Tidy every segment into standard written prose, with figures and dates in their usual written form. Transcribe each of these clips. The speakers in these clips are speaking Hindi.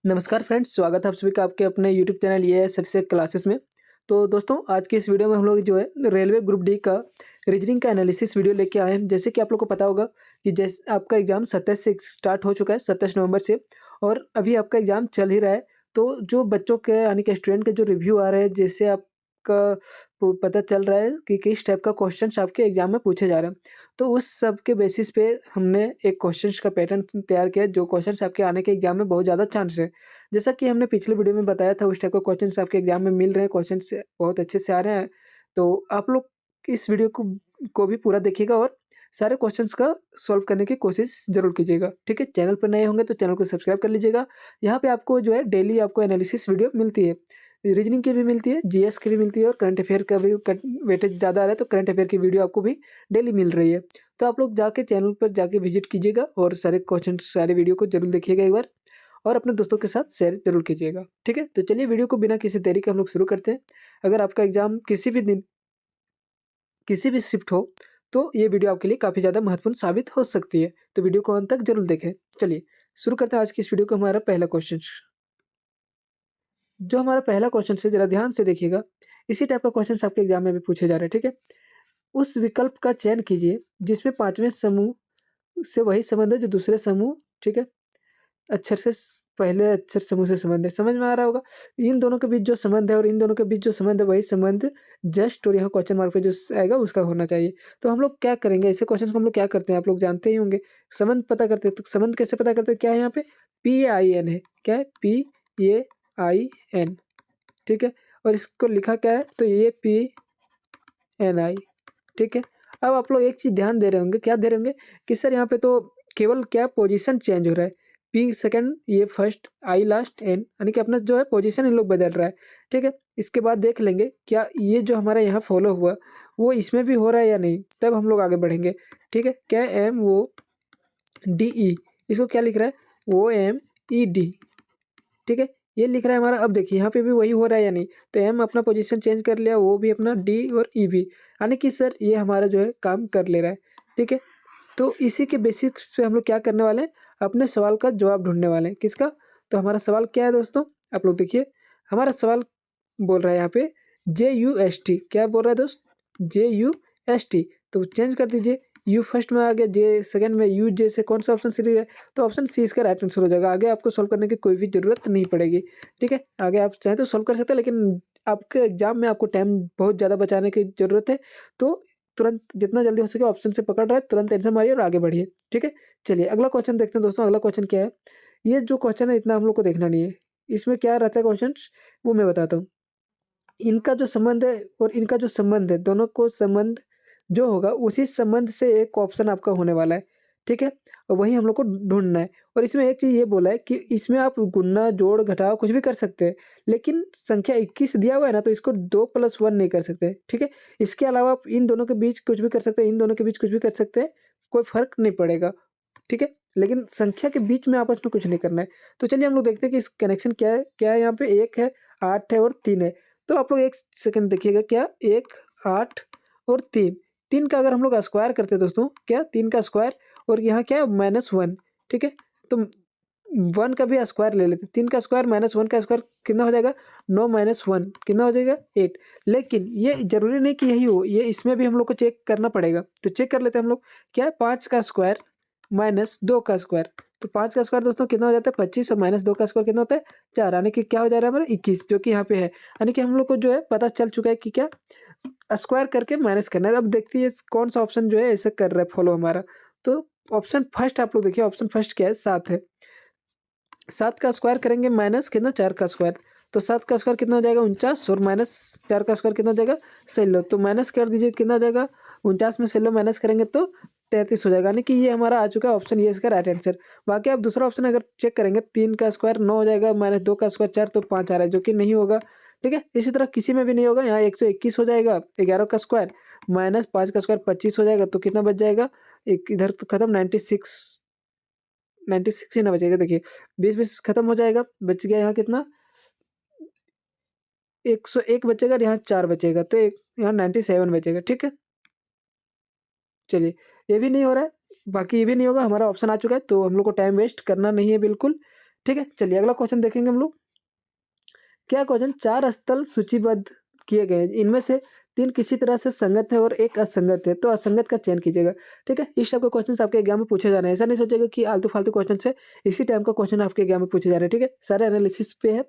नमस्कार फ्रेंड्स, स्वागत है आप सभी का आपके अपने यूट्यूब चैनल ये है सबसे क्लासेस में। तो दोस्तों आज की इस वीडियो में हम लोग जो है रेलवे ग्रुप डी का रीजनिंग का एनालिसिस वीडियो लेके आए हैं। जैसे कि आप लोग को पता होगा कि जैसे आपका एग्ज़ाम 27 से स्टार्ट हो चुका है, 27 नवंबर से, और अभी आपका एग्ज़ाम चल ही रहा है। तो जो बच्चों के यानी कि स्टूडेंट के जो रिव्यू आ रहे हैं, जिससे आपका पता चल रहा है कि किस टाइप का क्वेश्चन आपके एग्ज़ाम में पूछे जा रहे हैं। तो उस सब के बेसिस पे हमने एक क्वेश्चंस का पैटर्न तैयार किया, जो क्वेश्चंस आपके आने के एग्ज़ाम में बहुत ज़्यादा चांस है। जैसा कि हमने पिछले वीडियो में बताया था, उस टाइप का क्वेश्चंस आपके एग्जाम में मिल रहे हैं, क्वेश्चंस बहुत अच्छे से आ रहे हैं। तो आप लोग इस वीडियो को भी पूरा देखिएगा और सारे क्वेश्चंस का सॉल्व करने की कोशिश ज़रूर कीजिएगा, ठीक है? चैनल पर नए होंगे तो चैनल को सब्सक्राइब कर लीजिएगा। यहाँ पे आपको जो है डेली आपको एनालिसिस वीडियो मिलती है। रीजनिंग की भी मिलती है, जीएस की भी मिलती है, और करंट अफेयर का भी वेटेज ज़्यादा आ रहा है तो करंट अफेयर की वीडियो आपको भी डेली मिल रही है। तो आप लोग जाके चैनल पर जाके विजिट कीजिएगा और सारे क्वेश्चन सारे वीडियो को ज़रूर देखिएगा एक बार, और अपने दोस्तों के साथ शेयर ज़रूर कीजिएगा, ठीक है? तो चलिए वीडियो को बिना किसी देरी के हम लोग शुरू करते हैं। अगर आपका एग्ज़ाम किसी भी दिन, किसी भी शिफ्ट हो, तो ये वीडियो आपके लिए काफ़ी ज़्यादा महत्वपूर्ण साबित हो सकती है। तो वीडियो को अंत तक ज़रूर देखें। चलिए शुरू करते हैं आज की इस वीडियो को। हमारा पहला क्वेश्चन, जो हमारा पहला क्वेश्चन है, ज़रा ध्यान से देखिएगा। इसी टाइप का क्वेश्चन आपके एग्ज़ाम में भी पूछे जा रहे हैं, ठीक है? उस विकल्प का चयन कीजिए जिसमें 5वें समूह से वही संबंध है जो दूसरे समूह, ठीक है, अक्षर से पहले अक्षर समूह से संबंध है। समझ में आ रहा होगा? इन दोनों के बीच जो संबंध है और इन दोनों के बीच जो संबंध है, वही संबंध जस्ट और यहाँ क्वेश्चन मार्क पे जो आएगा उसका होना चाहिए। तो हम लोग क्या करेंगे, ऐसे क्वेश्चन को हम लोग क्या करते हैं आप लोग जानते ही होंगे। संबंध पता करते हैं, तो संबंध कैसे पता करते हैं? क्या है यहाँ पे? पी-ए-आई-एन है। क्या है? पी-ए-आई-एन, ठीक है? और इसको लिखा क्या है? तो ये पी-एन-आई, ठीक है? अब आप लोग एक चीज़ ध्यान दे रहे होंगे, क्या दे रहे होंगे कि सर यहाँ पे तो केवल क्या पोजीशन चेंज हो रहा है। पी सेकंड, ये फर्स्ट, आई लास्ट, एन, यानी कि अपना जो है पोजीशन इन लोग बदल रहा है, ठीक है? इसके बाद देख लेंगे क्या ये जो हमारा यहाँ फॉलो हुआ, वो इसमें भी हो रहा है या नहीं, तब हम लोग आगे बढ़ेंगे, ठीक है? क्या एम ओ डी ई, इसको क्या लिख रहा है? ओ एम ई डी, ठीक है? ये लिख रहा है हमारा। अब देखिए यहाँ पे भी वही हो रहा है या नहीं, तो एम अपना पोजीशन चेंज कर लिया, वो भी अपना, डी और ई भी, यानी कि सर ये हमारा जो है काम कर ले रहा है, ठीक है? तो इसी के बेसिस पे हम लोग क्या करने वाले हैं, अपने सवाल का जवाब ढूँढने वाले हैं। किसका? तो हमारा सवाल क्या है दोस्तों? आप लोग देखिए, हमारा सवाल बोल रहा है यहाँ पे JUST, क्या बोल रहा है दोस्त? JUST, तो चेंज कर दीजिए। यू फर्स्ट में आ गया, जे सेकंड में, यू जे से कौन सा ऑप्शन सही है? तो ऑप्शन सी इसका राइट आंसर हो जाएगा। आगे आपको सॉल्व करने की कोई भी ज़रूरत नहीं पड़ेगी, ठीक है? आगे आप चाहें तो सॉल्व कर सकते हैं, लेकिन आपके एग्ज़ाम में आपको टाइम बहुत ज़्यादा बचाने की ज़रूरत है। तो तुरंत जितना जल्दी हो सके ऑप्शन से पकड़ रहा है, तुरंत आंसर मारिए और आगे बढ़िए, ठीक है? चलिए अगला क्वेश्चन देखते हैं दोस्तों। अगला क्वेश्चन क्या है? ये जो क्वेश्चन है इतना हम लोग को देखना नहीं है। इसमें क्या रहता है क्वेश्चन्स, वो मैं बताता हूँ। इनका जो संबंध है और इनका जो संबंध है, दोनों को संबंध जो होगा उसी संबंध से एक ऑप्शन आपका होने वाला है, ठीक है? और वही हम लोग को ढूँढना है। और इसमें एक चीज़ ये बोला है कि इसमें आप गुणा, जोड़, घटाव कुछ भी कर सकते हैं, लेकिन संख्या 21 दिया हुआ है ना, तो इसको 2 + 1 नहीं कर सकते, ठीक है? इसके अलावा आप इन दोनों के बीच कुछ भी कर सकते हैं, इन दोनों के बीच कुछ भी कर सकते हैं, कोई फ़र्क नहीं पड़ेगा, ठीक है? लेकिन संख्या के बीच में आपस में कुछ नहीं करना है। तो चलिए हम लोग देखते हैं कि इस कनेक्शन क्या है? क्या है यहाँ पे? 1 है, 8 है और 3 है। तो आप लोग 1 सेकंड देखिएगा, क्या 1, 8 और 3, 3 का अगर हम लोग स्क्वायर करते हैं दोस्तों, क्या 3 का स्क्वायर, और यहाँ क्या है -1, ठीक है? तो 1 का भी स्क्वायर ले लेते हैं। 3 का स्क्वायर -1 का स्क्वायर कितना हो जाएगा? 9 - 1 कितना हो जाएगा? 8। लेकिन ये ज़रूरी नहीं कि यही हो, ये इसमें भी हम लोग को चेक करना पड़ेगा। तो चेक कर लेते हैं हम लोग, क्या है? 5 का स्क्वायर -2 का स्क्वायर, तो 5 का स्क्वायर दोस्तों कितना हो जाता है? 25, और -2 का स्क्वायर कितना होता है? 4, यानी कि क्या हो जा रहा है हमारा? 21, जो कि यहाँ पे है। यानी कि हम लोग को जो है पता चल चुका है कि क्या स्क्वायर करके माइनस करना है। अब देखते हैं कौन सा ऑप्शन जो है ऐसे कर रहा है फॉलो हमारा। तो ऑप्शन फर्स्ट आप लोग देखिए, ऑप्शन फर्स्ट क्या है? 7 है। 7 का स्क्वायर करेंगे माइनस कितना? 4 का स्क्वायर, तो 7 का स्क्वायर कितना हो जाएगा? 49, और माइनस 4 का स्क्वायर कितना हो जाएगा? 16, तो माइनस कर दीजिए, कितना हो जाएगा? 49 में 16 माइनस करेंगे तो 33 हो जाएगा, यानी कि ये हमारा आ चुका है ऑप्शन, ये इसका राइट आंसर। बाकी आप दूसरा ऑप्शन अगर चेक करेंगे, 3 का स्क्वायर 9 हो जाएगा, -2 का स्क्वायर 4, तो 5 आ रहा है, जो कि नहीं होगा, ठीक है? इसी तरह किसी में भी नहीं होगा। यहाँ 121 हो जाएगा, 11 का स्क्वायर -5 का स्क्वायर 25 हो जाएगा, तो कितना बच जाएगा? एक इधर तो खत्म, 96 ही ना बचेगा। देखिए 20-20 खत्म हो जाएगा, बच गया यहाँ कितना? 101 बचेगा और यहाँ 4 बचेगा, तो एक यहाँ 97 बचेगा, ठीक है? चलिए, ये भी नहीं हो रहा है, बाकी ये भी नहीं होगा, हमारा ऑप्शन आ चुका है, तो हम लोग को टाइम वेस्ट करना नहीं है बिल्कुल। ठीक है, चलिए अगला क्वेश्चन देखेंगे हम लोग। क्या क्वेश्चन, 4 स्थल सूचीबद्ध किए गए हैं, इनमें से 3 किसी तरह से संगत है और एक असंगत है, तो असंगत का चयन कीजिएगा। ठीक है, इस टाइप के क्वेश्चन आपके एग्जाम में पूछे जा रहे हैं। ऐसा नहीं सोचेगा कि आलतू फालतू क्वेश्चन से, इसी टाइप का क्वेश्चन आपके एग्जाम में पूछे जा रहे हैं। ठीक है, सारे एनालिसिस पे है।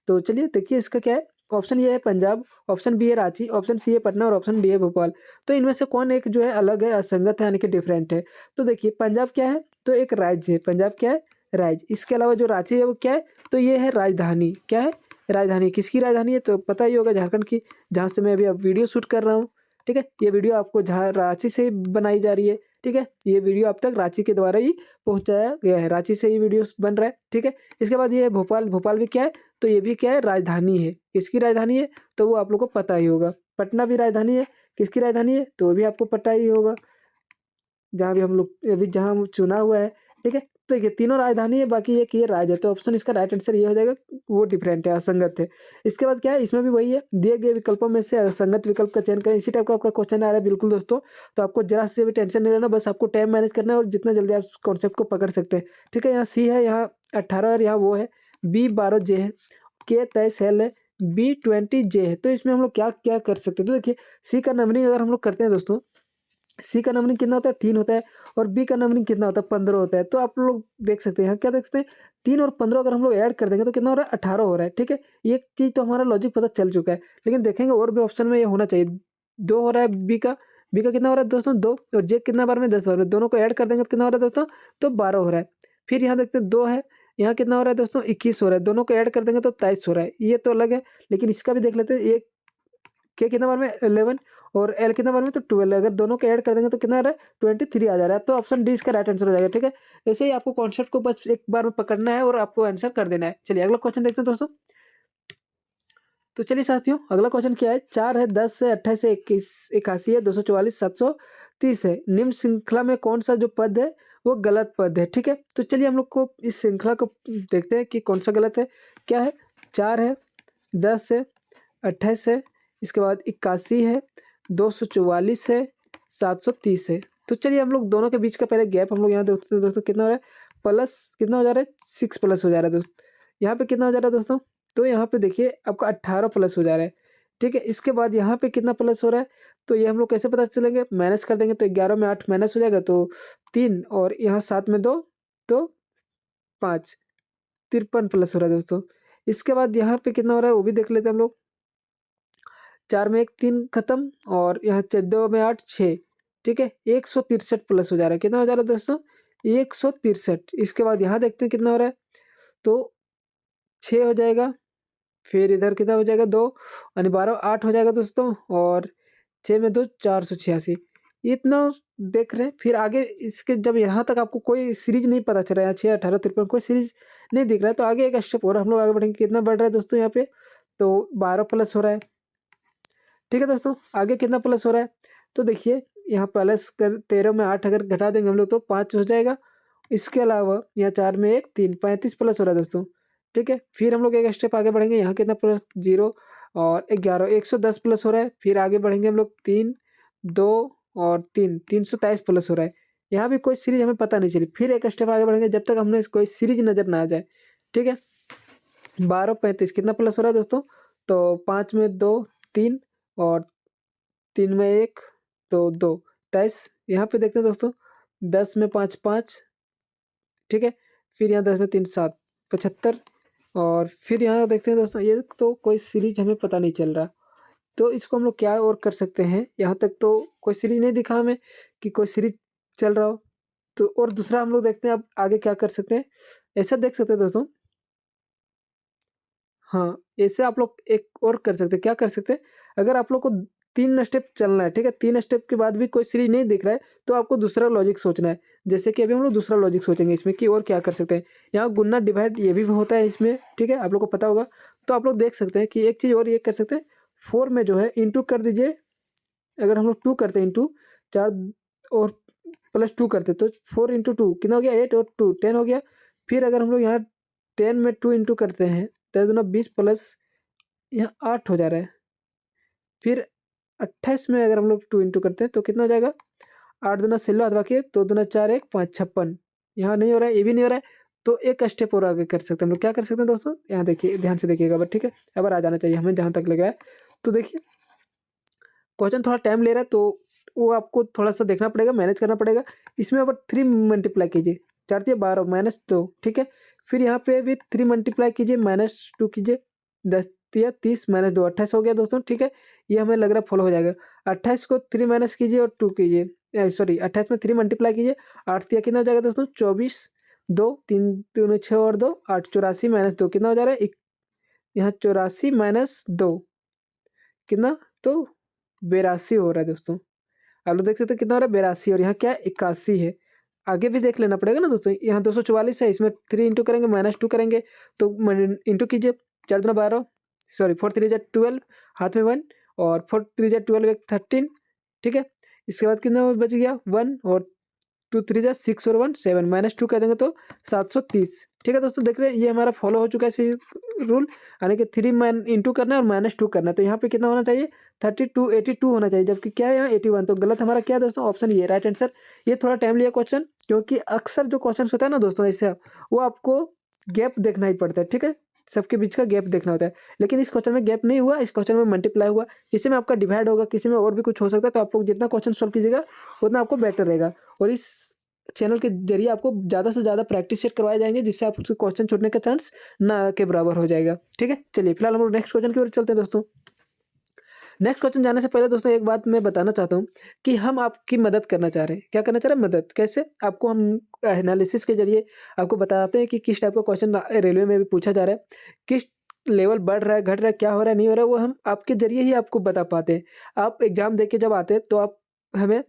तो चलिए देखिए इसका क्या है। ऑप्शन ए है पंजाब, ऑप्शन बी है रांची, ऑप्शन सी है पटना और ऑप्शन डी है भोपाल। तो इनमें से कौन एक जो है अलग है, असंगत है, यानी कि डिफरेंट है। तो देखिए पंजाब क्या है, तो एक राज्य है, पंजाब क्या है, राज्य। इसके अलावा जो रांची है वो क्या है, तो ये है राजधानी। क्या है, राजधानी। किसकी राजधानी है, तो पता ही होगा, झारखंड की, जहाँ से मैं अभी अब वीडियो शूट कर रहा हूँ। ठीक है, ये वीडियो आपको जहाँ रांची से बनाई जा रही है। ठीक है, ये वीडियो अब तक रांची के द्वारा ही पहुँचाया गया है, रांची से ही वीडियो बन रहा है। ठीक है, इसके बाद ये है भोपाल, भोपाल भी क्या है, तो ये भी क्या है, राजधानी है। किसकी राजधानी है, तो वो आप लोग को पता ही होगा। पटना भी राजधानी है, किसकी राजधानी है, तो वो भी आपको पता ही होगा, जहाँ भी हम लोग अभी जहाँ चुना हुआ है। ठीक है, तो ये तीनों राजधानी है, बाकी एक ये राज्य है। तो ऑप्शन इसका राइट आंसर ये हो जाएगा, वो डिफरेंट है, असंगत है। इसके बाद क्या है, इसमें भी वही है, दिए गए विकल्पों में से असंगत विकल्प का चयन करें। इसी टाइप का आपका क्वेश्चन आ रहा है बिल्कुल दोस्तों। तो आपको जरा से भी टेंशन नहीं लेना, बस आपको टाइम मैनेज करना है और जितना जल्दी आप कॉन्सेप्ट को पकड़ सकते हैं। ठीक है, यहाँ सी है, यहाँ 18 और यहाँ वो है, बी 12 जे है, के 23 एल है, बी 20 जे है। तो इसमें हम लोग क्या क्या कर सकते हैं, तो देखिए सी का नंबरिंग अगर हम लोग करते हैं दोस्तों, सी का नंबरिंग कितना होता है, 3 होता है, और बी का नंबरिंग कितना होता है, 15 होता है। तो आप लोग देख सकते हैं यहाँ क्या देख सकते हैं, 3 और 15 अगर हम लोग ऐड कर देंगे तो कितना हो रहा है, 18 हो रहा है। ठीक है, ये चीज़ तो हमारा लॉजिक पता चल चुका है, लेकिन देखेंगे और भी ऑप्शन में ये होना चाहिए। 2 हो रहा है बी का कितना हो रहा है दोस्तों, 2, और जे कितना बार में, 10 बार में, दोनों को ऐड कर देंगे तो कितना हो रहा है दोस्तों, तो 12 हो रहा है। फिर यहाँ देखते हैं 2 है, यहाँ कितना हो रहा है दोस्तों, 21 हो रहा है, दोनों को ऐड कर देंगे तो 23 हो रहा है। ये तो अलग है, लेकिन इसका भी देख लेते हैं। ये के कितना बार में, 11, और एल कितना बार में, तो 12। अगर दोनों को ऐड कर देंगे तो कितना आ रहा है, 23 आ जा रहा है। तो ऑप्शन डी इसका राइट आंसर हो जाएगा। ठीक है, ऐसे ही आपको कॉन्सेप्ट को बस एक बार में पकड़ना है और आपको आंसर कर देना है। चलिए अगला क्वेश्चन देखते हैं दोस्तों। तो चलिए साथियों, अगला क्वेश्चन क्या है, 4 है, 10 है, 28 है, 21, 81 है, 244, 730 है, निम्न श्रृंखला में कौन सा जो पद है वो गलत पद है। ठीक है, तो चलिए हम लोग को इस श्रृंखला को देखते हैं कि कौन सा गलत है। क्या है, 4 है, 10 है, 28 है, इसके बाद 81 है, 244 है, 730 है। तो चलिए हम लोग दोनों के बीच का पहले गैप हम लोग यहाँ देखते हैं दोस्तों, कितना हो रहा है, प्लस कितना हो जा रहा है, 6 प्लस हो जा रहा है दोस्तों। यहाँ पे कितना हो जा रहा है दोस्तों, तो यहाँ पे देखिए आपका 18 प्लस हो जा रहा है। ठीक है, इसके बाद यहाँ पे कितना प्लस हो रहा है, तो ये हम लोग कैसे पता चलेंगे, माइनस कर देंगे, तो 11 में 8 माइनस हो जाएगा, तो 3, और यहाँ 7 में 2, तो 5, 53 प्लस हो रहा है दोस्तों। इसके बाद यहाँ पे कितना हो रहा है वो भी देख लेते हैं हम लोग। 4 में 1 3 खत्म, और यहाँ 2 में 8 6। ठीक है, 163 प्लस हो जा रहा है, कितना हो जा रहा है दोस्तों, 163। इसके बाद यहाँ देखते हैं कितना हो रहा है, तो 6 हो जाएगा, फिर इधर कितना हो जाएगा, 2, यानी 12 8 हो जाएगा दोस्तों, और 6 में 2 486। इतना देख रहे हैं। फिर आगे इसके जब यहाँ तक आपको कोई सीरीज नहीं पता चल रहा है, 6 18 53 कोई सीरीज नहीं दिख रहा है, तो आगे एक स्टेप और हम लोग आगे बढ़ेंगे। कितना बढ़ रहा है दोस्तों यहाँ पे, तो 12 प्लस हो रहा है। ठीक है दोस्तों, आगे कितना प्लस हो रहा है, तो देखिए यहाँ प्लस कर 13 में 8 अगर घटा देंगे हम लोग तो 5 हो जाएगा। इसके अलावा यहाँ 4 में 1 3, 35 प्लस हो रहा है दोस्तों। ठीक है, फिर हम लोग एक स्टेप आगे बढ़ेंगे, यहाँ कितना प्लस 0 और 11, 110 प्लस हो रहा है। फिर आगे बढ़ेंगे हम लोग 3 2 और 3, 323 प्लस हो रहा है। यहाँ भी कोई सीरीज हमें पता नहीं चली। फिर एक स्टेप आगे बढ़ेंगे जब तक हमें कोई सीरीज नज़र ना आ जाए। ठीक है, 12 35 कितना प्लस हो रहा है दोस्तों, तो 5 में 2 3, और 3 में 1, तो 2 23। यहाँ पे देखते हैं दोस्तों, 10 में 5 5। ठीक है, फिर यहाँ 10 में 3 7 75, और फिर यहाँ देखते हैं दोस्तों, ये तो कोई सीरीज हमें पता नहीं चल रहा। तो इसको हम लोग क्या और कर सकते हैं, यहाँ तक तो कोई सीरीज नहीं दिखा हमें कि कोई सीरीज चल रहा हो। तो और दूसरा हम लोग देखते हैं अब आगे क्या कर सकते हैं। ऐसा देख सकते हैं दोस्तों, हाँ, ऐसे आप लोग एक और कर सकते हैं। क्या कर सकते हैं, अगर आप लोग को 3 स्टेप चलना है, ठीक है, 3 स्टेप के बाद भी कोई सीरीज नहीं दिख रहा है, तो आपको दूसरा लॉजिक सोचना है। जैसे कि अभी हम लोग दूसरा लॉजिक सोचेंगे इसमें कि और क्या कर सकते हैं। यहाँ गुना डिवाइड ये भी होता है इसमें, ठीक है, आप लोग को पता होगा। तो आप लोग देख सकते हैं कि एक चीज़ और ये कर सकते हैं, 4 में जो है इंटू कर दीजिए। अगर हम लोग 2 करते हैं इंटू 4 और प्लस 2 करते तो 4 इंटू 2 कितना हो गया, 8 और 2 10 हो गया। फिर अगर हम लोग यहाँ 10 में 2 इंटू करते हैं, 10 दूना 20 प्लस यहाँ 8 हो जा रहा है। फिर 28 में अगर हम लोग 2 इंटू करते हैं तो कितना हो जाएगा, 8 दूना 16 हाथ बाकी है, 2 दूना 4 1 5 56। यहाँ नहीं हो रहा है, ये भी नहीं हो रहा है, तो एक स्टेप और आगे कर सकते हैं हम लोग। क्या कर सकते हैं दोस्तों, यहाँ देखिए, ध्यान से देखिएगा बट, ठीक है। अब आ जाना चाहिए हमें जहाँ तक लग रहा है। तो देखिए क्वेश्चन थोड़ा टाइम ले रहा है, तो वो आपको थोड़ा सा देखना पड़ेगा, मैनेज करना पड़ेगा। इसमें अब 3 मल्टीप्लाई कीजिए, 4 तिया 12 -2, ठीक है। फिर यहाँ पे भी 3 मल्टीप्लाई कीजिए, -2 कीजिए, 10 तिया 30 -2 28 हो गया दोस्तों, ठीक है। ये हमें लग रहा है फॉलो हो जाएगा। 28 को 3 माइनस कीजिए और 2 कीजिए, सॉरी 28 में 3 मल्टीप्लाई कीजिए, 8 तिया कितना हो जाएगा दोस्तों, 24, 2 3 दूनी 6 और 2 8, 84 -2 कितना हो जा रहा है, यहाँ 84 -2 कितना, तो 82 हो रहा है दोस्तों। आप लोग देख सकते हैं कितना हो रहा है, 82, और यहाँ क्या है, 81 है। आगे भी देख लेना पड़ेगा ना दोस्तों। यहाँ 244 है, इसमें 3 इंटू करेंगे, -2 करेंगे, तो इंटू कीजिए, 4 दूना 12, सॉरी 4 3 जा 12, हाथ में 1, और 4 3 जा 12 13, ठीक है। इसके बाद कितना बच गया, 1, और 2 3 जा 6 और 1 7, -2 कर देंगे तो 730, ठीक है दोस्तों। देख रहे हैं ये हमारा फॉलो हो चुका है इसी रूल, यानी कि 3 मैन इंटू करना है और -2 करना है। तो यहाँ पे कितना होना चाहिए, 32 82 होना चाहिए, जबकि क्या है यहाँ 81। तो गलत हमारा क्या है दोस्तों, ऑप्शन ये राइट आंसर। ये थोड़ा टाइम लिया क्वेश्चन, क्योंकि अक्सर जो क्वेश्चन होता है ना दोस्तों ऐसे, वो आपको गैप देखना ही पड़ता है, ठीक है। सबके बीच का गैप देखना होता है, लेकिन इस क्वेश्चन में गैप नहीं हुआ, इस क्वेश्चन में मल्टीप्लाई हुआ। किसी में आपका डिवाइड होगा, किसी में और भी कुछ हो सकता है। तो आप लोग जितना क्वेश्चन सॉल्व कीजिएगा उतना आपको बेटर रहेगा, और इस चैनल के जरिए आपको ज़्यादा से ज़्यादा प्रैक्टिस सेट करवाए जाएंगे, जिससे आपके क्वेश्चन छूटने का चांस ना के बराबर हो जाएगा, ठीक है। चलिए फिलहाल हम लोग नेक्स्ट क्वेश्चन की ओर चलते हैं दोस्तों। नेक्स्ट क्वेश्चन जाने से पहले दोस्तों एक बात मैं बताना चाहता हूँ कि हम आपकी मदद करना चाह रहे हैं। क्या करना चाह रहे हैं, मदद। कैसे, आपको हम एनालिसिस के जरिए आपको बताते हैं कि किस टाइप का क्वेश्चन रेलवे में भी पूछा जा रहा है, किस लेवल बढ़ रहा है, घट रहा है, क्या हो रहा है, नहीं हो रहा है, वो हम आपके जरिए ही आपको बता पाते हैं। आप एग्जाम दे के जब आते हैं तो आप हमें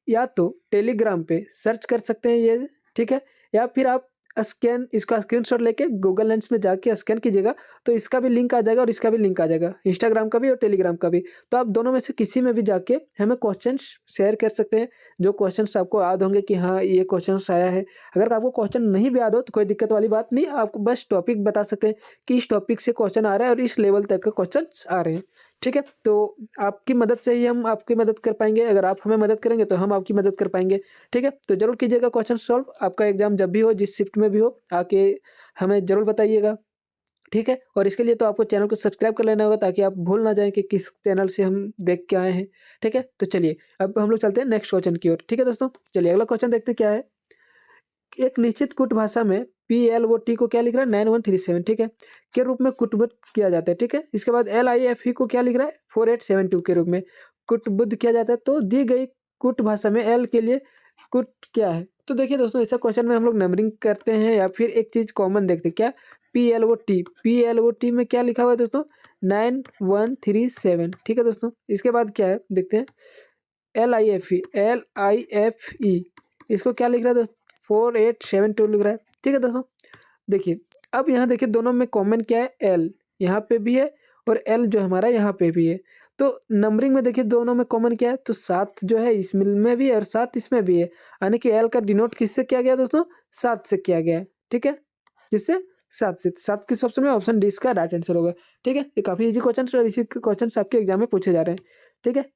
या तो टेलीग्राम पे सर्च कर सकते हैं ये, ठीक है, या फिर आप स्कैन, इसका स्क्रीनशॉट लेके गूगल लेंस में जाके स्कैन कीजिएगा, तो इसका भी लिंक आ जाएगा और इसका भी लिंक आ जाएगा, इंस्टाग्राम का भी और टेलीग्राम का भी। तो आप दोनों में से किसी में भी जाके हमें क्वेश्चन शेयर कर सकते हैं, जो क्वेश्चन आपको याद होंगे कि हाँ ये क्वेश्चन आया है। अगर आपको क्वेश्चन नहीं भी याद हो तो कोई दिक्कत वाली बात नहीं, आपको बस टॉपिक बता सकते हैं कि इस टॉपिक से क्वेश्चन आ रहा है और इस लेवल तक के क्वेश्चन आ रहे हैं, ठीक है। तो आपकी मदद से ही हम आपकी मदद कर पाएंगे, अगर आप हमें मदद करेंगे तो हम आपकी मदद कर पाएंगे, ठीक है। तो जरूर कीजिएगा क्वेश्चन सॉल्व, आपका एग्जाम जब भी हो, जिस शिफ्ट में भी हो, आके हमें जरूर बताइएगा, ठीक है। और इसके लिए तो आपको चैनल को सब्सक्राइब कर लेना होगा, ताकि आप भूल ना जाएं कि किस चैनल से हम देख के आए हैं, ठीक है। तो चलिए अब हम लोग चलते हैं नेक्स्ट क्वेश्चन की ओर, ठीक है दोस्तों। चलिए अगला क्वेश्चन देखते हैं क्या है। एक निश्चित कूट भाषा में PLOT को क्या लिख रहा है, 9137, ठीक है, के रूप में कुटबुद्ध किया जाता है, ठीक है। इसके बाद LIFE को क्या लिख रहा है, 4872 के रूप में कुटबुद्ध किया जाता है। तो दी गई कुट भाषा में L के लिए कुट क्या है। तो देखिए दोस्तों, ऐसा क्वेश्चन में हम लोग नंबरिंग करते हैं या फिर एक चीज कॉमन देखते हैं, क्या, PLOT में क्या लिखा हुआ है दोस्तों, 9137, ठीक है दोस्तों। इसके बाद क्या है देखते हैं, LIFE इसको क्या लिख रहा है दोस्तों, 4872 लिख रहा है, ठीक है दोस्तों। देखिए अब यहाँ देखिए दोनों में कॉमन क्या है, L यहाँ पे भी है और L जो हमारा यहाँ पे भी है। तो नंबरिंग में देखिए दोनों में कॉमन क्या है, तो 7 जो है इसमें में भी है और 7 इसमें भी है, यानी कि L का डिनोट किससे किया गया दोस्तों, 7 से किया गया है, ठीक है। किससे, 7 से। 7 किस ऑप्शन में, ऑप्शन डी इसका राइट आंसर होगा, ठीक है। ये काफी इजी क्वेश्चन और इसी क्वेश्चन आपके एग्जाम में पूछे जा रहे हैं, ठीक है।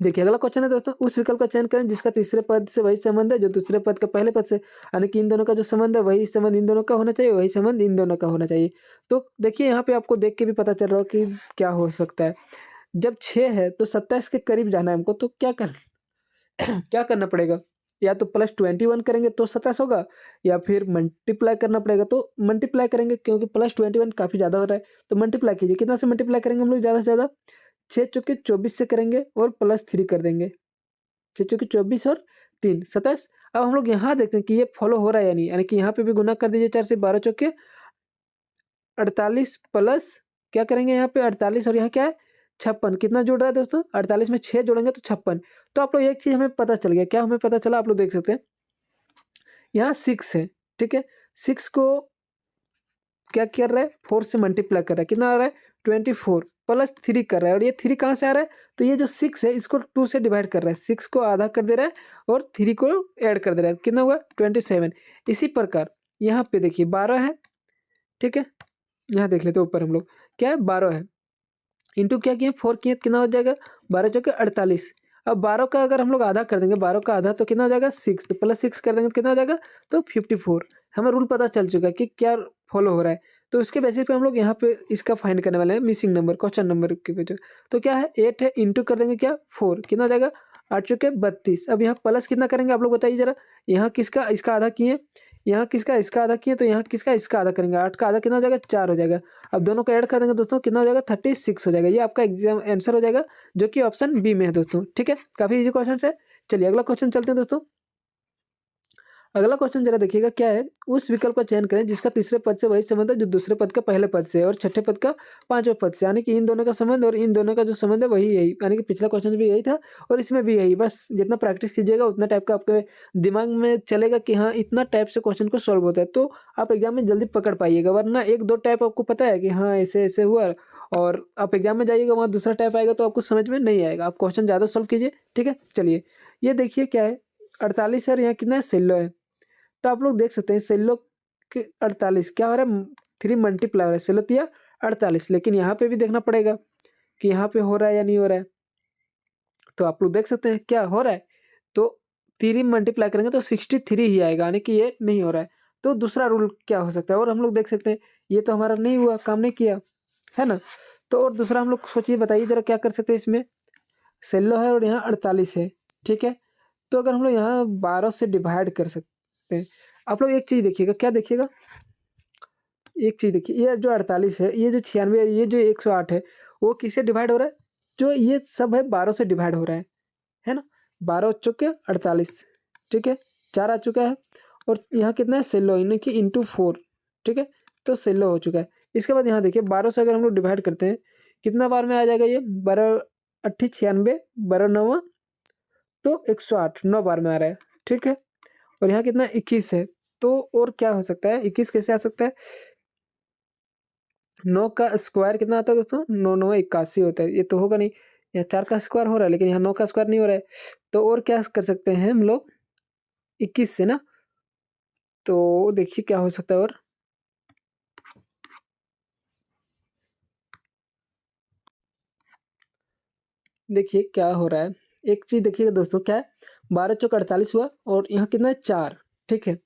देखिए अगला क्वेश्चन है दोस्तों, उस विकल्प का चयन करें जिसका तीसरे पद से वही संबंध है जो दूसरे पद का पहले पद से, यानी कि इन दोनों का जो संबंध है वही संबंध इन दोनों का होना चाहिए, वही संबंध इन दोनों का होना चाहिए। तो देखिए यहाँ पे आपको देख के भी पता चल रहा हो कि क्या हो सकता है। जब 6 है तो 27 के करीब जाना है हमको, तो क्या कर क्या करना पड़ेगा, या तो +21 करेंगे तो 27 होगा, या फिर मल्टीप्लाई करना पड़ेगा। तो मल्टीप्लाई करेंगे, क्योंकि +21 काफ़ी ज़्यादा हो रहा है, तो मल्टीप्लाई कीजिए। कितना से मल्टीप्लाई करेंगे हम लोग, ज़्यादा से ज़्यादा 6 चौके 24 से करेंगे और +3 कर देंगे, 6 चौके 24 और 3 27। अब हम लोग यहाँ देखते हैं कि ये फॉलो हो रहा है या नहीं, यानी कि यहाँ पे भी गुना कर दीजिए 4 से, 12 चौके 48 प्लस क्या करेंगे यहाँ पे 48 और यहाँ क्या है 56, कितना जुड़ रहा है दोस्तों, 48 में 6 जोड़ेंगे तो 56। तो आप लोग एक चीज़ हमें पता चल गया, क्या हमें पता चला, आप लोग देख सकते हैं यहाँ 6 है, ठीक है। 6 को क्या कर रहा है, 4 से मल्टीप्लाई कर रहा है, कितना आ रहा है 24 +3 कर रहा है, और ये 3 कहाँ से आ रहा है, तो ये जो 6 है इसको 2 से डिवाइड कर रहा है, 6 को आधा कर दे रहा है और 3 को ऐड कर दे रहा है, कितना हुआ 27। इसी प्रकार यहाँ पे देखिए 12 है, ठीक है। यहाँ देख लेते हैं ऊपर हम लोग, क्या है 12 है, इंटू क्या किए 4 किए, कितना हो जाएगा 12 चौके 48। अब 12 का अगर हम लोग आधा कर देंगे, 12 का आधा तो कितना हो जाएगा 6, तो +6 कर देंगे तो कितना हो जाएगा, तो 54, हमें रूल पता चल चुका है कि क्या फॉलो हो रहा है। तो उसके बेसिस पे हम लोग यहाँ पे इसका फाइंड करने वाले हैं मिसिंग नंबर, क्वेश्चन नंबर के वजह। तो क्या है 8 है, इंटू कर देंगे क्या 4, कितना हो जाएगा 8 चौके 32। अब यहाँ प्लस कितना करेंगे आप लोग बताइए जरा। यहाँ किसका इसका आधा किए, यहाँ किसका इसका आधा किए, तो यहाँ किसका इसका आधा करेंगे। 8 का आधा कितना हो जाएगा 4 हो जाएगा। अब दोनों को ऐड कर देंगे दोस्तों, कितना हो जाएगा 36 हो जाएगा। ये आपका एग्जाम आंसर हो जाएगा, जो कि ऑप्शन बी में है दोस्तों। ठीक है, काफी इजी क्वेश्चन है। चलिए अगला क्वेश्चन चलते हैं दोस्तों। अगला क्वेश्चन जरा देखिएगा क्या है। उस विकल्प का चयन करें जिसका तीसरे पद से वही संबंध है जो दूसरे पद का पहले पद से है और छठे पद का पांचवें पद से, यानी कि इन दोनों का संबंध और इन दोनों का जो संबंध है वही यही, यानी कि पिछला क्वेश्चन भी यही था और इसमें भी यही। बस जितना प्रैक्टिस कीजिएगा उतना टाइप का आपके दिमाग में चलेगा कि हाँ इतना टाइप से क्वेश्चन को सॉल्व होता है, तो आप एग्जाम में जल्दी पकड़ पाइएगा। वरना एक दो टाइप आपको पता है कि हाँ ऐसे ऐसे हुआ और आप एग्जाम में जाइएगा वहाँ दूसरा टाइप आएगा तो आपको समझ में नहीं आएगा। आप क्वेश्चन ज़्यादा सॉल्व कीजिए। ठीक है, चलिए ये देखिए क्या है 48 है और यहाँ कितना है 16 है। तो आप लोग देख सकते हैं 16 के 48 क्या हो रहा है 3 मल्टीप्लाई हो रहा है 16 या 48, लेकिन यहाँ पे भी देखना पड़ेगा कि यहाँ पे हो रहा है या नहीं हो रहा है। तो आप लोग देख सकते हैं क्या हो रहा है, तो 3 मल्टीप्लाई करेंगे तो 63 ही आएगा, यानी कि ये नहीं हो रहा है। तो दूसरा रूल क्या हो सकता है, और हम लोग देख सकते हैं ये तो हमारा नहीं हुआ, काम नहीं किया है ना। तो और दूसरा हम लोग सोचिए, बताइए जरा क्या कर सकते हैं इसमें। 16 है और यहाँ 48 है, ठीक है। तो अगर हम लोग यहाँ 12 से डिवाइड कर सकते हैं। आप लोग एक चीज़ देखिएगा, क्या देखिएगा, एक चीज़ देखिए, ये जो 48 है, ये जो 96 है, ये जो 108 है, वो किससे डिवाइड हो रहा है, जो ये सब है 12 से डिवाइड हो रहा है ना। 12 चौके 48, ठीक है, 4 आ चुका है और यहाँ कितना है 16, यानी कि इंटू 4, ठीक है। तो 16 हो चुका है। इसके बाद यहाँ देखिए 12 से अगर हम लोग डिवाइड करते हैं कितना बार में आ जाएगा ये 12 अट्ठी 96, 12 9 तो 108, 9 बार में आ रहा है, ठीक है। और यहाँ कितना 21 है, तो और क्या हो सकता है 21 कैसे आ सकता है। 9 का स्क्वायर कितना आता है दोस्तों, 9 9 81 होता है, ये तो होगा नहीं। यहाँ 4 का स्क्वायर हो रहा है लेकिन यहाँ 9 का स्क्वायर नहीं हो रहा है। तो और क्या कर सकते हैं हम लोग 21 से ना, तो देखिए क्या हो सकता है। और देखिए क्या हो रहा है, एक चीज़ देखिएगा दोस्तों, क्या है 12 चौक 48 हुआ और यहाँ कितना है 4, ठीक है।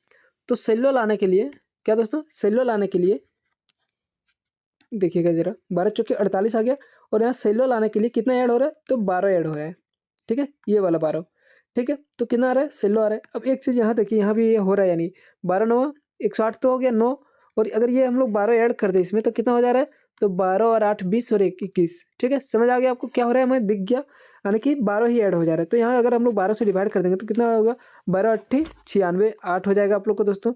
तो सेल्लो लाने के लिए क्या दोस्तों, सेल्लो लाने के लिए देखिएगा जरा 12 चौके 48 आ गया और यहाँ सेल्लो लाने के लिए कितना ऐड हो रहा है, तो 12 ऐड हो रहा है, ठीक है, ये वाला 12, ठीक है। तो कितना आ रहा है सेल्लो आ रहा है। अब एक चीज़ यहाँ देखिए, यहाँ भी ये हो रहा है, यानी 12 9 108 तो हो गया 9, और अगर ये हम लोग 12 ऐड कर दें इसमें तो कितना हो जा रहा है, तो 12 और 8 20 और 1 21, ठीक है। समझ आ गया आपको क्या हो रहा है, हमें दिख गया, यानी कि 12 ही ऐड हो जा रहा है। तो यहाँ अगर हम लोग 12 से डिवाइड कर देंगे तो कितना होगा 12 अट्ठी 96, 8 हो जाएगा आप लोग को दोस्तों।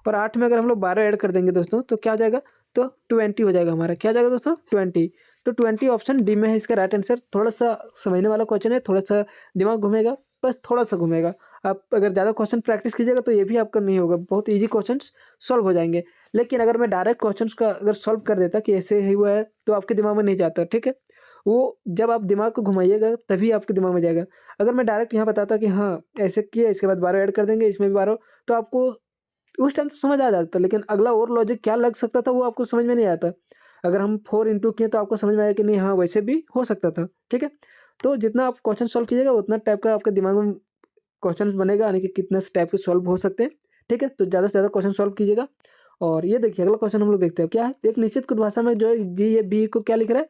और 8 में अगर हम लोग 12 ऐड कर देंगे दोस्तों तो क्या हो जाएगा, तो 20 हो जाएगा हमारा, क्या हो जाएगा दोस्तों 20। तो 20 ऑप्शन डी में है इसका राइट आंसर। थोड़ा सा समझने वाला क्वेश्चन है, थोड़ा सा दिमाग घूमेगा, बस थोड़ा सा घूमेगा। आप अगर ज़्यादा क्वेश्चन प्रैक्टिस कीजिएगा तो ये भी आपका नहीं होगा, बहुत इजी क्वेश्चन सॉल्व हो जाएंगे। लेकिन अगर मैं डायरेक्ट क्वेश्चन का अगर सॉल्व कर देता कि ऐसे ही हुआ है तो आपके दिमाग में नहीं जाता, ठीक है। वो जब आप दिमाग को घुमाइएगा तभी आपके दिमाग में जाएगा। अगर मैं डायरेक्ट यहाँ बताता कि हाँ ऐसे किया, इसके बाद 12 ऐड कर देंगे, इसमें भी 12, तो आपको उस टाइम तो समझ आ जाता, लेकिन अगला और लॉजिक क्या लग सकता था वो आपको समझ में नहीं आता। अगर हम 4 इंटू किए तो आपको समझ में आया कि नहीं हाँ वैसे भी हो सकता था, ठीक है। तो जितना आप क्वेश्चन सॉल्व कीजिएगा उतना टाइप का आपके दिमाग में क्वेश्चन बनेगा, यानी कि कितने टाइप के सॉल्व हो सकते हैं, ठीक है। तो ज़्यादा से ज़्यादा क्वेश्चन सॉल्व कीजिएगा। और ये देखिए अगला क्वेश्चन हम लोग देखते हैं क्या है। एक निश्चित कुछ भाषा में जो है जी ये बी को क्या लिख रहा है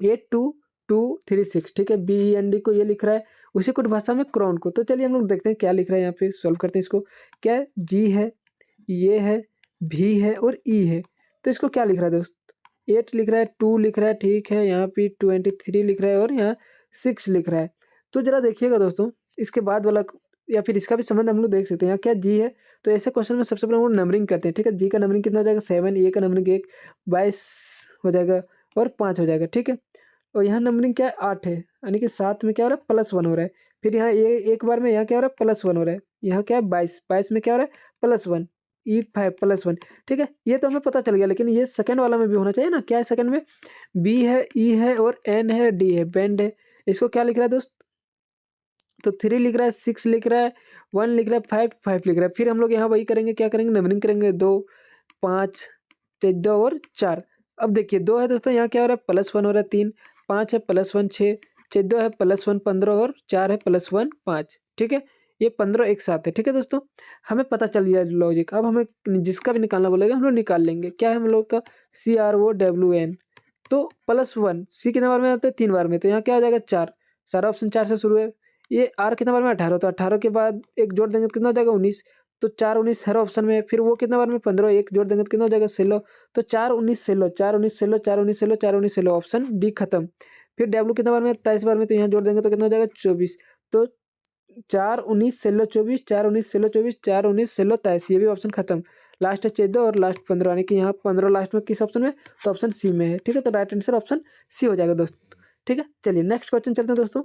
82236, ठीक है। बी एन डी को ये लिख रहा है, उसी कुछ भाषा में क्राउन को। तो चलिए हम लोग देखते हैं क्या लिख रहा है, यहाँ पे सॉल्व करते हैं इसको। क्या है जी है, ये है, भी है और ई है। तो इसको क्या लिख रहा है दोस्त, 8 लिख रहा है, 2 लिख रहा है, ठीक है, यहाँ पे 23 लिख रहा है और यहाँ 6 लिख रहा है। तो जरा देखिएगा दोस्तों, इसके बाद वाला या फिर इसका भी संबंध हम लोग देख सकते हैं। यहाँ क्या जी है, तो ऐसे क्वेश्चन में सबसे पहले हम लोग नंबरिंग करते हैं, ठीक है। जी का नंबरिंग कितना हो जाएगा 7, ए का नंबरिंग 1, 22 हो जाएगा और 5 हो जाएगा, ठीक है। और यहाँ नंबरिंग क्या है 8 है, यानी कि 7 में क्या हो रहा है +1 हो रहा है। फिर यहाँ ये एक बार में यहाँ क्या हो रहा है +1 हो रहा है। यहाँ क्या है 22, 22 में क्या हो रहा है +1, E5 +1, ठीक है। ये तो हमें पता चल गया, लेकिन ये सेकंड वाला में भी होना चाहिए ना। क्या है सेकंड में, बी है, ई है और एन है, डी है, बैंड है। इसको क्या लिख रहा है दोस्त, तो 3 लिख रहा है, 6 लिख रहा है, 1 लिख रहा है, 5 5 लिख रहा है। फिर हम लोग यहाँ वही करेंगे, क्या करेंगे नंबरिंग करेंगे 2 5 14 और 4। अब देखिए 2 है दोस्तों, यहाँ क्या हो रहा है +1 हो रहा है 3, 5 है +1 6, 14 है +1 15 और 4 है +1 5, ठीक है। ये 15 एक साथ है, ठीक है दोस्तों। हमें पता चल गया लॉजिक। अब हमें जिसका भी निकालना बोलेगा हम लोग निकाल लेंगे। क्या है हम लोग का CROWN, तो +1 सी कितने बार में आता है 3 बार में, तो यहाँ क्या आ जाएगा 4। सारा ऑप्शन 4 से शुरू है। ये R कितने बार में 18, तो 18 के बाद एक जोड़ देंगे तो कितना हो जाएगा 19, तो 4 19 हर ऑप्शन में। फिर वो कितने बार में 15, एक जोड़ देंगे तो कितना हो जाएगा 16, तो 4 19 16, 4 19 16, 4 19 16, 4 19 16, ऑप्शन डी खत्म। फिर W कितने बार में 23 बार में, तो यहाँ जोड़ देंगे तो कितना हो जाएगा 24, तो 4 19 16 24, 4 19 16 24, 4 19 16 23, ये भी ऑप्शन खत्म। लास्ट है 14 और लास्ट 15, यानी कि यहाँ 15 लास्ट में किस ऑप्शन में, तो ऑप्शन सी में है, ठीक है। तो राइट आंसर ऑप्शन सी हो जाएगा दोस्तों, ठीक है। चलिए नेक्स्ट क्वेश्चन चलते हैं दोस्तों।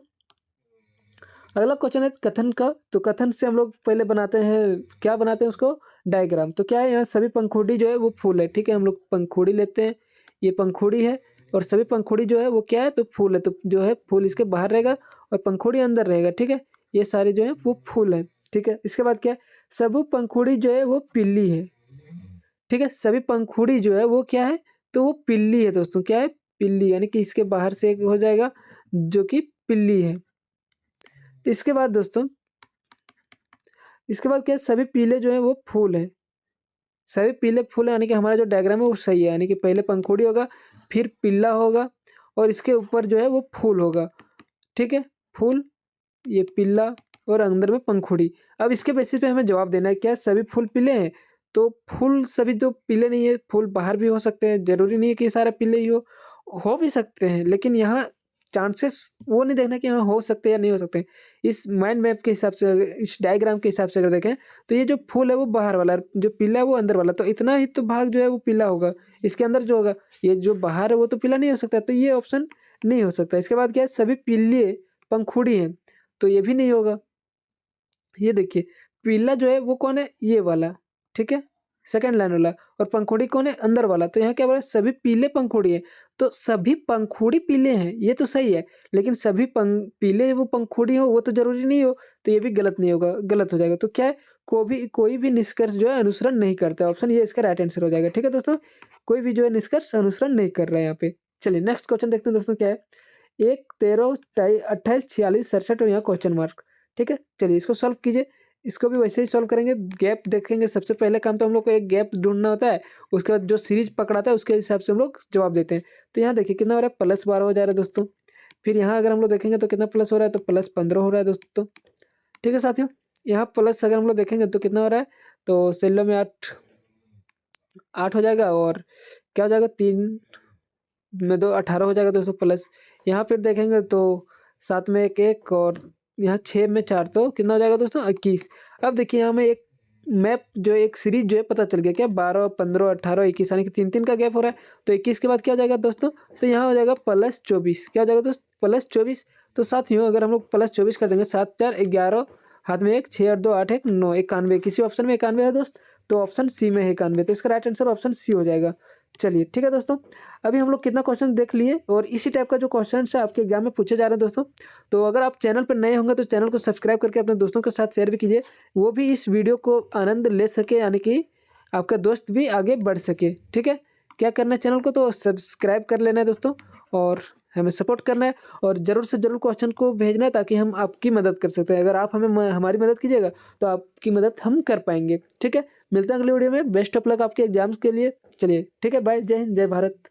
अगला क्वेश्चन है कथन का। तो कथन से हम लोग पहले बनाते हैं, क्या बनाते हैं उसको, डायग्राम। तो क्या है, यहाँ सभी पंखुड़ी जो है वो फूल है, ठीक है। हम लोग पंखुड़ी लेते हैं, ये पंखुड़ी है और सभी पंखुड़ी जो है वो क्या है, तो फूल है। तो जो है फूल इसके बाहर रहेगा और पंखुड़ी अंदर रहेगा, ठीक है। ये सारे जो है वो फूल है, ठीक है। इसके बाद क्या है, सभी पंखुड़ी जो है वो पिल्ली है, ठीक है। सभी पंखुड़ी जो है वो क्या है, तो वो पिल्ली है दोस्तों। क्या है, पिल्ली, यानी कि इसके बाहर से एक हो जाएगा जो कि पिल्ली है। इसके बाद दोस्तों, इसके बाद क्या है, सभी पीले जो है वो फूल है, सभी पीले फूल है, यानी कि हमारा जो डायग्राम है वो सही है। यानी कि पहले पंखुड़ी होगा, फिर पिल्ला होगा और इसके ऊपर जो है वो फूल होगा, ठीक है। फूल, ये पिल्ला और अंदर में पंखुड़ी। अब इसके बेसिस पे हमें जवाब देना है, क्या सभी फूल पीले हैं, तो फूल सभी तो पीले नहीं है, फूल बाहर भी हो सकते हैं, जरूरी नहीं है कि सारे पीले ही हो भी सकते हैं। लेकिन यहाँ चांसेस वो नहीं देखना कि हाँ हो सकते हैं या नहीं हो सकते। इस माइंड मैप के हिसाब से, इस डायग्राम के हिसाब से अगर देखें तो ये जो फूल है वो बाहर वाला, जो पीला है वो अंदर वाला, तो इतना ही तो भाग जो है वो पीला होगा। इसके अंदर जो होगा, ये जो बाहर है वो तो पीला नहीं हो सकता, तो ये ऑप्शन नहीं हो सकता। इसके बाद क्या है, सभी पीले पंखुड़ी हैं, तो ये भी नहीं होगा। ये देखिए, पीला जो है वो कौन है, ये वाला, ठीक है, सेकंड लाइन वाला। और पंखुड़ी कौन है, अंदर वाला। तो यहाँ क्या बोला, सभी पीले पंखुड़ी है, तो सभी पंखुड़ी पीले हैं, ये तो सही है। लेकिन सभी पीले वो पंखुड़ी हो वो तो जरूरी नहीं हो, तो ये भी गलत नहीं होगा, गलत हो जाएगा। तो क्या है, कोई भी निष्कर्ष जो है अनुसरण नहीं करता, ऑप्शन ये इसका राइट आंसर हो जाएगा, ठीक है दोस्तों। कोई भी जो है निष्कर्ष अनुसरण नहीं कर रहा है यहाँ पे। चलिए नेक्स्ट क्वेश्चन देखते हैं दोस्तों, क्या है, 1 13 28 46 67 और यहाँ क्वेश्चन मार्क, ठीक है। चलिए इसको सॉल्व कीजिए। इसको भी वैसे ही सॉल्व करेंगे, गैप देखेंगे। सबसे पहले काम तो हम लोग को एक गैप ढूंढना होता है, उसके बाद जो सीरीज पकड़ाता है उसके हिसाब से हम लोग जवाब देते हैं। तो यहाँ देखिए कितना हो रहा है, +12 हो जा रहा है दोस्तों। फिर यहाँ अगर हम लोग देखेंगे तो कितना प्लस हो रहा है, तो +15 हो रहा है दोस्तों, ठीक है साथियों। यहाँ प्लस अगर हम लोग देखेंगे तो कितना हो रहा है, तो 16 में 8 8 हो जाएगा, और क्या हो जाएगा, 3 में 2 18 हो जाएगा दोस्तों प्लस। यहाँ फिर देखेंगे तो 7 में 1 1 और यहाँ 6 में 4, तो कितना हो जाएगा दोस्तों 21। अब देखिए यहाँ में एक मैप जो एक सीरीज जो है पता चल गया, क्या 12 15 18 21, यानी कि 3 का गैप हो रहा है। तो 21 के बाद क्या हो जाएगा दोस्तों, तो यहाँ हो जाएगा +24। क्या हो जाएगा दोस्तों, +24। तो साथियों अगर हम लोग +24 कर देंगे, 7 4 11, हाथ में 1 6 और 2 8 1 9, 91, किसी ऑप्शन में 91 है दोस्त, तो ऑप्शन सी में है 91, तो इसका राइट आंसर ऑप्शन सी हो जाएगा। चलिए ठीक है दोस्तों, अभी हम लोग कितना क्वेश्चन देख लिए, और इसी टाइप का जो क्वेश्चन है आपके एग्जाम में पूछे जा रहे हैं दोस्तों। तो अगर आप चैनल पर नए होंगे तो चैनल को सब्सक्राइब करके अपने दोस्तों के साथ शेयर भी कीजिए, वो भी इस वीडियो को आनंद ले सके, यानी कि आपका दोस्त भी आगे बढ़ सके, ठीक है। क्या करना है, चैनल को तो सब्सक्राइब कर लेना है दोस्तों, और हमें सपोर्ट करना है, और ज़रूर से ज़रूर क्वेश्चन को भेजना है ताकि हम आपकी मदद कर सकते हैं। अगर आप हमें हमारी मदद कीजिएगा तो आपकी मदद हम कर पाएंगे, ठीक है। मिलते हैं अगले वीडियो में। बेस्ट ऑफ लक आपके एग्जाम्स के लिए। चलिए ठीक है, बाय, जय हिंद, जय भारत।